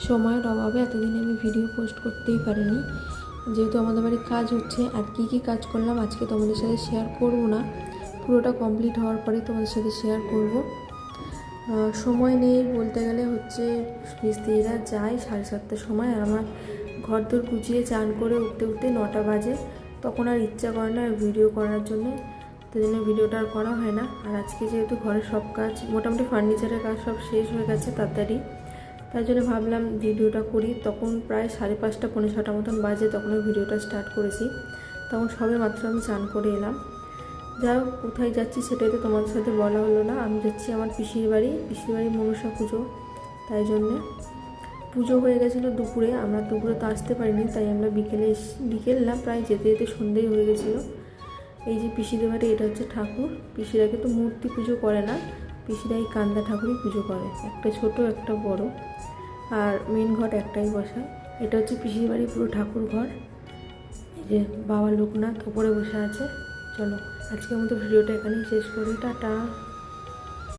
সময়ের অভাবে এতদিনে আমি ভিডিও পোস্ট করতেই পারিনি, যেহেতু আমাদের বাড়ির কাজ হচ্ছে। আর কী কাজ করলাম আজকে তোমাদের সাথে শেয়ার করব না, পুরোটা কমপ্লিট হওয়ার পরেই তোমাদের সাথে শেয়ার করব। সময় নেই বলতে গেলে হচ্ছে, মিস্ত্রিরা যায় 7:30টার সময়, আর আমার ঘর দোর গুছিয়ে চান করে উঠতে উঠতে 9টা বাজে। তখন আর ইচ্ছা করে না ভিডিও করার জন্য, তাই জন্য ভিডিওটা আর করা হয় না। আর আজকে যেহেতু ঘরের সব কাজ মোটামুটি ফার্নিচারের কাজ সব শেষ হয়ে গেছে তাড়াতাড়ি, তাই জন্য ভাবলাম ভিডিওটা করি। তখন প্রায় 5:30 পৌনে 6টা মতন বাজে, তখন আমি ভিডিওটা স্টার্ট করেছি। তখন সবে মাত্র আমি চান করে এলাম। যাই হোক, কোথায় যাচ্ছি সেটাই তো তোমাদের সাথে বলা হলো না। আমি যাচ্ছি আমার পিসির বাড়ি মনসা পুজো, তাই জন্যে পুজো হয়ে গেছিলো দুপুরে। আমরা দুপুরে তো আসতে পারিনি, তাই আমরা বিকেল না প্রায় যেতে যেতে সন্ধ্যেই হয়ে গেছিলো। এই যে পিসিদের বাড়ি, এটা হচ্ছে ঠাকুর। পিসিরাকে তো মূর্তি পুজো করে না, পিসিরা এই কান্দা ঠাকুরই পুজো করে, একটা ছোট একটা বড়। আর মেন ঘট একটাই বসায়। এটা হচ্ছে পিসির বাড়ি পুরো ঠাকুর ঘর। এই যে বাবা লোকনাথ উপরে বসে আছে। চলো আজকের মতো ভিডিওটা এখানেই শেষ করি, টাটা।